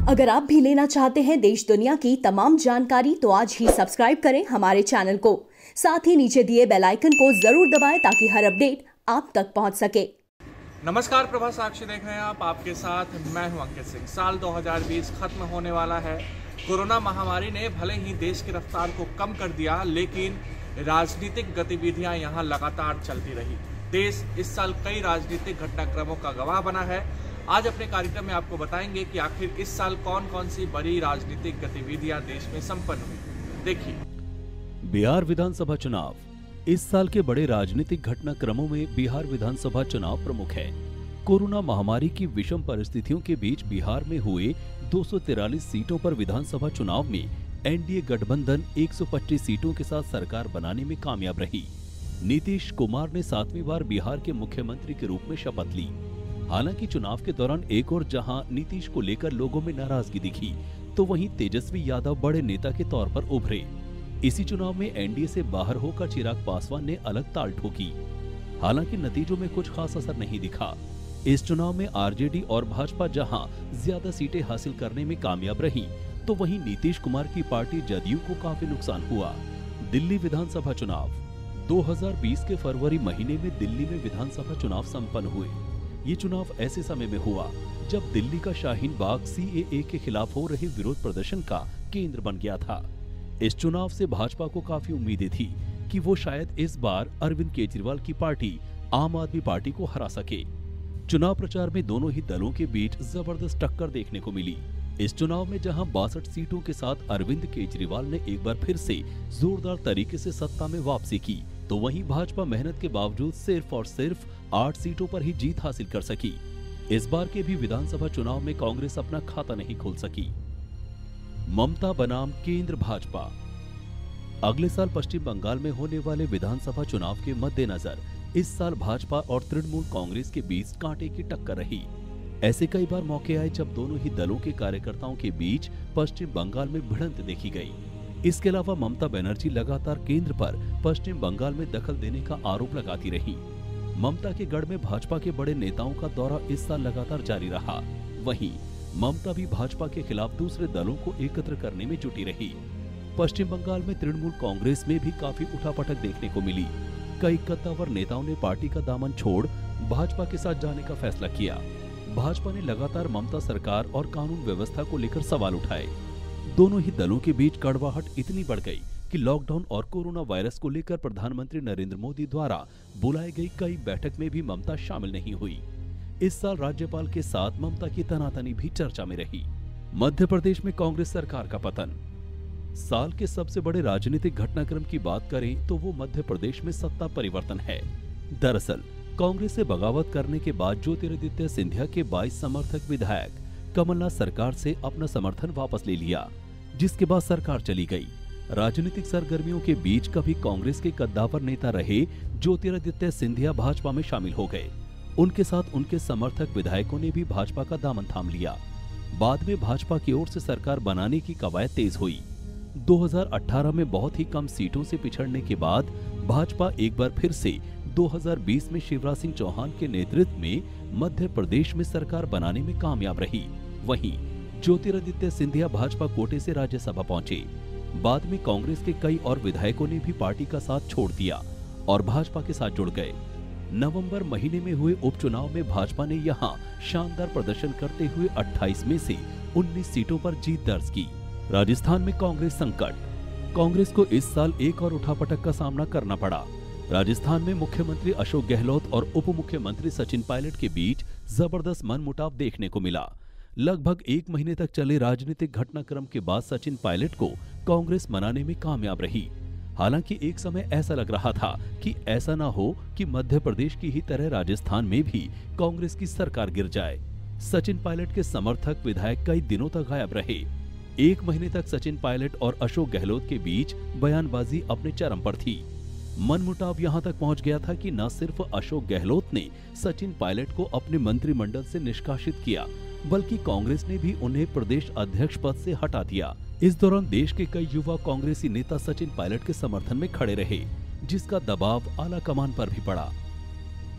अगर आप भी लेना चाहते हैं देश दुनिया की तमाम जानकारी तो आज ही सब्सक्राइब करें हमारे चैनल को। साथ ही नीचे दिए बेल आइकन को जरूर दबाएं ताकि हर अपडेट आप तक पहुंच सके। नमस्कार, प्रभा साक्षी देख रहे हैं आप। आपके साथ मैं हूं अंकित सिंह। साल 2020 खत्म होने वाला है। कोरोना महामारी ने भले ही देश की रफ्तार को कम कर दिया, लेकिन राजनीतिक गतिविधियां यहां लगातार चलती रही। देश इस साल कई राजनीतिक घटनाक्रमों का गवाह बना है। आज अपने कार्यक्रम में आपको बताएंगे कि आखिर इस साल कौन कौन सी बड़ी राजनीतिक गतिविधियां देश में संपन्न हुई। देखिए, बिहार विधानसभा चुनाव। इस साल के बड़े राजनीतिक घटनाक्रमों में बिहार विधानसभा चुनाव प्रमुख है। कोरोना महामारी की विषम परिस्थितियों के बीच बिहार में हुए 243 सीटों पर विधानसभा चुनाव में एनडीए गठबंधन 125 सीटों के साथ सरकार बनाने में कामयाब रही। नीतीश कुमार ने 7वीं बार बिहार के मुख्यमंत्री के रूप में शपथ ली। हालांकि चुनाव के दौरान एक और जहां नीतीश को लेकर लोगों में नाराजगी दिखी, तो वहीं तेजस्वी यादव बड़े नेता के तौर पर उभरे। इसी चुनाव में एनडीए से बाहर होकर चिराग पासवान ने अलग ताल ठोकी। हालांकि नतीजों में कुछ खास असर नहीं दिखा। इस चुनाव में आरजेडी और भाजपा जहां ज्यादा सीटें हासिल करने में कामयाब रही, तो वहीं नीतीश कुमार की पार्टी जदयू को काफी नुकसान हुआ। दिल्ली विधानसभा चुनाव। 2020 के फरवरी महीने में दिल्ली में विधानसभा चुनाव संपन्न हुए। ये चुनाव ऐसे समय में हुआ जब दिल्ली का शाहीन बाग सीएए के खिलाफ हो रहे विरोध प्रदर्शन का केंद्र बन गया था। इस चुनाव से भाजपा को काफी उम्मीदें थी कि वो शायद इस बार अरविंद केजरीवाल की पार्टी आम आदमी पार्टी को हरा सके। चुनाव प्रचार में दोनों ही दलों के बीच जबरदस्त टक्कर देखने को मिली। इस चुनाव में जहां 62 सीटों के साथ अरविंद केजरीवाल ने एक बार फिर से जोरदार तरीके से सत्ता में वापसी की, तो वहीं भाजपा मेहनत के बावजूद सिर्फ और सिर्फ 8 सीटों पर ही जीत हासिल कर सकी। इस बार के भी विधानसभा चुनाव में कांग्रेस अपना खाता नहीं खोल सकी। ममता बनाम केंद्र भाजपा। अगले साल पश्चिम बंगाल में होने वाले विधानसभा चुनाव के मद्देनजर इस साल भाजपा और तृणमूल कांग्रेस के बीच कांटे की टक्कर रही। ऐसे कई बार मौके आए जब दोनों ही दलों के कार्यकर्ताओं के बीच पश्चिम बंगाल में भिड़ंत देखी गई। इसके अलावा ममता बनर्जी लगातार केंद्र पर पश्चिम बंगाल में दखल देने का आरोप लगाती रही। ममता के गढ़ में भाजपा के बड़े नेताओं का दौरा इस साल लगातार जारी रहा। वहीं ममता भी भाजपा के खिलाफ दूसरे दलों को एकत्र करने में जुटी रही। पश्चिम बंगाल में तृणमूल कांग्रेस में भी काफी उठापटक देखने को मिली। कई कद्दावर नेताओं ने पार्टी का दामन छोड़ भाजपा के साथ जाने का फैसला किया। भाजपा ने लगातार ममता सरकार और कानून व्यवस्था को लेकर सवाल उठाए। दोनों ही दलों के बीच कड़वाहट इतनी बढ़ गई कि लॉकडाउन और कोरोना वायरस को लेकर प्रधानमंत्री नरेंद्र मोदी द्वारा बुलाई गई कई बैठक में भी ममता शामिल नहीं हुई। इस साल राज्यपाल के साथ ममता की तनातनी भी चर्चा में रही। मध्य प्रदेश में कांग्रेस सरकार का पतन। साल के सबसे बड़े राजनीतिक घटनाक्रम की बात करें तो वो मध्य प्रदेश में सत्ता परिवर्तन है। दरअसल कांग्रेस से बगावत करने के बाद ज्योतिरादित्य सिंधिया के 22 समर्थक विधायक कमलनाथ सरकार से अपना समर्थन वापस ले लिया, जिसके बाद सरकार चली गई। राजनीतिक सरगर्मियों के बीच कभी कांग्रेस के कद्दावर नेता रहे ज्योतिरादित्य सिंधिया भाजपा में शामिल हो गए। उनके साथ उनके समर्थक विधायकों ने भी भाजपा का दामन थाम लिया। बाद में भाजपा की ओर से सरकार बनाने की कवायद तेज हुई। 2018 में बहुत ही कम सीटों से पिछड़ने के बाद भाजपा एक बार फिर से 2020 में शिवराज सिंह चौहान के नेतृत्व में मध्य प्रदेश में सरकार बनाने में कामयाब रही। वहीं ज्योतिरादित्य सिंधिया भाजपा कोटे से राज्यसभा पहुंचे। बाद में कांग्रेस के कई और विधायकों ने भी पार्टी का साथ छोड़ दिया और भाजपा के साथ जुड़ गए। नवंबर महीने में हुए उपचुनाव में भाजपा ने यहां शानदार प्रदर्शन करते हुए 28 में से 19 सीटों पर जीत दर्ज की। राजस्थान में कांग्रेस संकट। कांग्रेस को इस साल एक और उठापटक का सामना करना पड़ा। राजस्थान में मुख्यमंत्री अशोक गहलोत और उप मुख्यमंत्री सचिन पायलट के बीच जबरदस्त मनमुटाव देखने को मिला। लगभग एक महीने तक चले राजनीतिक घटनाक्रम के बाद सचिन पायलट को कांग्रेस मनाने में कामयाब रही। हालांकि एक समय ऐसा लग रहा था कि ऐसा ना हो कि मध्य प्रदेश की ही तरह राजस्थान में भी कांग्रेस की सरकार गिर जाए। सचिन पायलट के समर्थक विधायक कई दिनों तक गायब रहे। एक महीने तक सचिन पायलट और अशोक गहलोत के बीच बयानबाजी अपने चरम पर थी। मनमुटाव यहां तक पहुंच गया था कि न सिर्फ अशोक गहलोत ने सचिन पायलट को अपने मंत्रिमंडल से निष्कासित किया, बल्कि कांग्रेस ने भी उन्हें प्रदेश अध्यक्ष पद से हटा दिया। इस दौरान देश के कई युवा कांग्रेसी नेता सचिन पायलट के समर्थन में खड़े रहे, जिसका दबाव आला कमान पर भी पड़ा।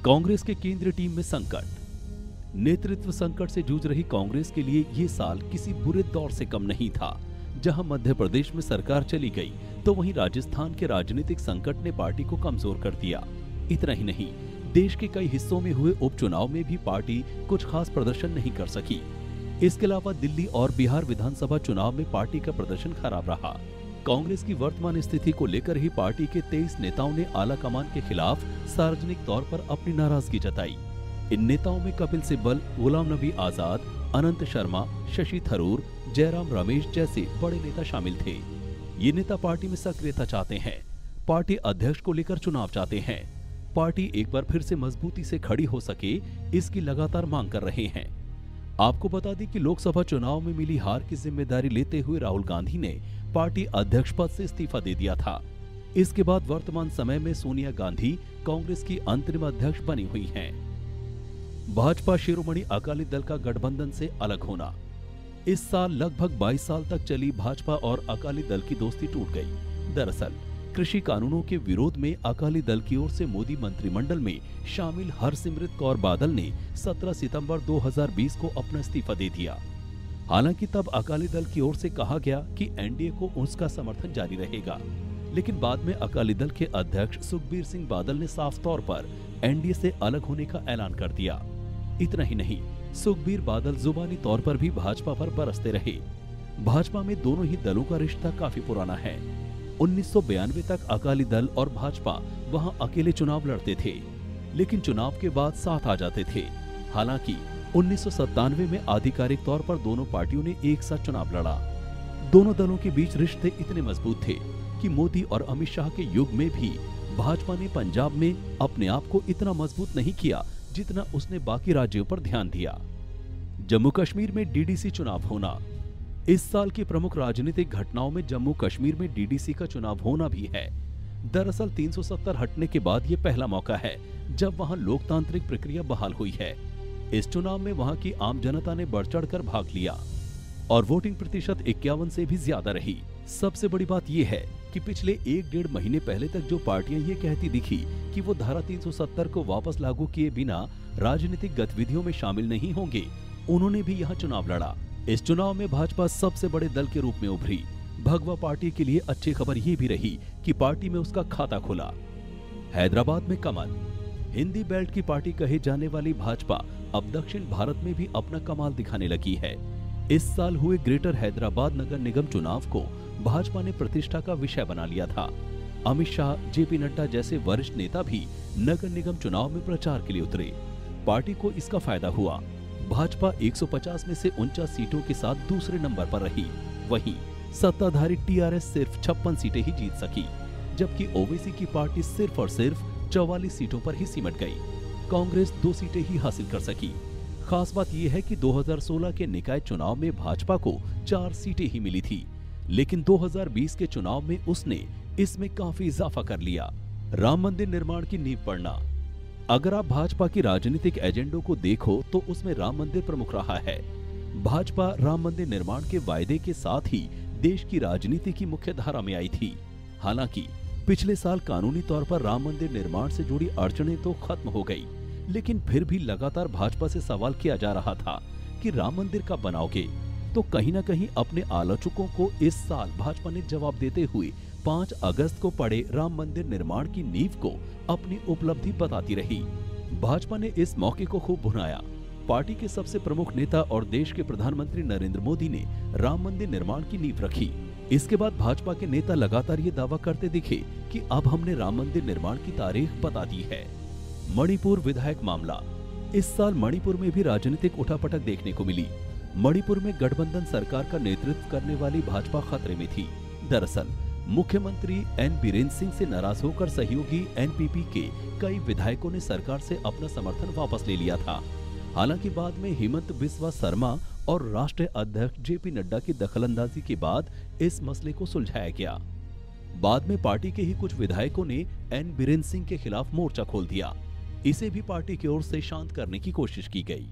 कांग्रेस के केंद्रीय टीम में संकट। नेतृत्व संकट से जूझ रही कांग्रेस के लिए ये साल किसी बुरे दौर से कम नहीं था। जहां मध्य प्रदेश में सरकार चली गई तो वहीं राजस्थान के राजनीतिक संकट ने पार्टी को कमजोर कर दिया। इतना ही नहीं, देश के कई हिस्सों में हुए उपचुनाव में भी पार्टी कुछ खास प्रदर्शन नहीं कर सकी। इसके अलावा दिल्ली और बिहार विधानसभा चुनाव में पार्टी का प्रदर्शन खराब रहा। कांग्रेस की वर्तमान स्थिति को लेकर ही पार्टी के 23 नेताओं ने आला कमान के खिलाफ सार्वजनिक तौर पर अपनी नाराजगी जताई। इन नेताओं में कपिल सिब्बल, गुलाम नबी आजाद, अनंत शर्मा, शशि थरूर, जयराम रमेश जैसे बड़े नेता शामिल थे। ये नेता पार्टी में सक्रियता चाहते हैं, पार्टी अध्यक्ष को लेकर चुनाव चाहते हैं, पार्टी एक बार फिर से मजबूती से खड़ी हो सके, इसकी लगातार मांग कर रहे हैं। आपको बता दें कि लोकसभा चुनाव में मिली हार की जिम्मेदारी लेते हुए राहुल गांधी ने पार्टी अध्यक्ष पद से इस्तीफा दे दिया था। इसके बाद वर्तमान समय में सोनिया गांधी कांग्रेस की अंतरिम अध्यक्ष बनी हुई हैं। भाजपा शिरोमणि अकाली दल का गठबंधन से अलग होना। इस साल लगभग 22 साल तक चली भाजपा और अकाली दल की दोस्ती टूट गई। दरअसल कृषि कानूनों के विरोध में अकाली दल की ओर से मोदी मंत्रिमंडल में शामिल हरसिमरत कौर बादल ने 17 सितंबर 2020 को अपना इस्तीफा दे दिया। हालांकि तब अकाली दल की ओर से कहा गया कि एनडीए को उसका समर्थन जारी रहेगा, लेकिन बाद में अकाली दल के अध्यक्ष सुखबीर सिंह बादल ने साफ तौर पर एनडीए से अलग होने का ऐलान कर दिया। इतना ही नहीं, सुखबीर बादल जुबानी तौर पर भी भाजपा पर बरसते रहे। भाजपा में दोनों ही दलों का रिश्ता काफी पुराना है। 1992 तक अकाली दल और भाजपा वहां अकेले चुनाव लड़ते थे, लेकिन चुनाव के बाद साथ आ जाते थे। हालांकि 1997 में आधिकारिक तौर पर दोनों पार्टियों ने एक साथ चुनाव लड़ा। दोनों दलों के बीच रिश्ते इतने मजबूत थे कि मोदी और अमित शाह के युग में भी भाजपा ने पंजाब में अपने आप को इतना मजबूत नहीं किया जितना उसने बाकी राज्यों पर ध्यान दिया। जम्मू कश्मीर में डीडीसी चुनाव होना। इस साल की प्रमुख राजनीतिक घटनाओं में जम्मू कश्मीर में डीडीसी का चुनाव होना भी है। दरअसल 370 हटने के बाद ये पहला मौका है जब वहां लोकतांत्रिक प्रक्रिया बहाल हुई है। इस चुनाव में वहां की आम जनता ने बढ़ चढ़कर भाग लिया और वोटिंग प्रतिशत 51 से भी ज्यादा रही। सबसे बड़ी बात यह है कि पिछले 1-1.5 महीने पहले तक जो पार्टियां ये कहती दिखी कि वो धारा 370 को वापस लागू किए बिना राजनीतिक गतिविधियों में शामिल नहीं होंगे, उन्होंने भी यहाँ चुनाव लड़ा। इस चुनाव में भाजपा सबसे बड़े दल के रूप में उभरी। भगवा पार्टी के लिए अच्छी खबर ये भी रही कि पार्टी में उसका खाता खुला। हैदराबाद में कमल। हिंदी बेल्ट की पार्टी कहे जाने वाली भाजपा अब दक्षिण भारत में भी अपना कमाल दिखाने लगी है। इस साल हुए ग्रेटर हैदराबाद नगर निगम चुनाव को भाजपा ने प्रतिष्ठा का विषय बना लिया था। अमित शाह, जेपी नड्डा जैसे वरिष्ठ नेता भी नगर निगम चुनाव में प्रचार के लिए उतरे। पार्टी को इसका फायदा हुआ। भाजपा 150 में से 49 सीटों के साथ दूसरे नंबर पर रही। वहीं सत्ताधारी टीआरएस सिर्फ 56 सीटें ही जीत सकी, जबकि ओवैसी की पार्टी सिर्फ और सिर्फ 44 सीटों पर ही सिमट गई। कांग्रेस 2 सीटें ही हासिल कर सकी। खास बात यह है कि 2016 के निकाय चुनाव में भाजपा को 4 सीटें ही मिली थी, लेकिन 2020 के चुनाव में उसने इसमें काफी इजाफा कर लिया। राम मंदिर निर्माण की नींव पड़ना। अगर आप भाजपा की राजनीतिक एजेंडों को देखो तो उसमें राम मंदिर प्रमुख रहा है। भाजपा राम मंदिर निर्माण के वायदे के साथ ही देश की राजनीति की मुख्य धारा में आई थी। हालांकि पिछले साल कानूनी तौर पर राम मंदिर निर्माण से जुड़ी अड़चनें तो खत्म हो गई, लेकिन फिर भी लगातार भाजपा से सवाल किया जा रहा था कि राम मंदिर कब बनाओगे। तो कहीं न कहीं अपने आलोचकों को इस साल भाजपा ने जवाब देते हुए 5 अगस्त को पड़े राम मंदिर निर्माण की नींव को अपनी उपलब्धि बताती रही। भाजपा ने इस मौके को खूब भुनाया। पार्टी के सबसे प्रमुख नेता और देश के प्रधानमंत्री नरेंद्र मोदी ने राम मंदिर निर्माण की नींव रखी। इसके बाद भाजपा के नेता लगातार ये दावा करते दिखे कि अब हमने राम मंदिर निर्माण की तारीख बता दी है। मणिपुर विधायक मामला। इस साल मणिपुर में भी राजनीतिक उठापटक देखने को मिली। मणिपुर में गठबंधन सरकार का नेतृत्व करने वाली भाजपा खतरे में थी। दरअसल मुख्यमंत्री एन बीरेन सिंह से नाराज होकर सहयोगी एनपीपी के कई विधायकों ने सरकार से अपना समर्थन वापस ले लिया था। हालांकि बाद में हिमंत बिस्वा शर्मा और राष्ट्रीय अध्यक्ष जेपी नड्डा की दखलंदाजी के बाद इस मसले को सुलझाया गया। बाद में पार्टी के ही कुछ विधायकों ने एन बीरेन सिंह के खिलाफ मोर्चा खोल दिया। इसे भी पार्टी की ओर से शांत करने की कोशिश की गई।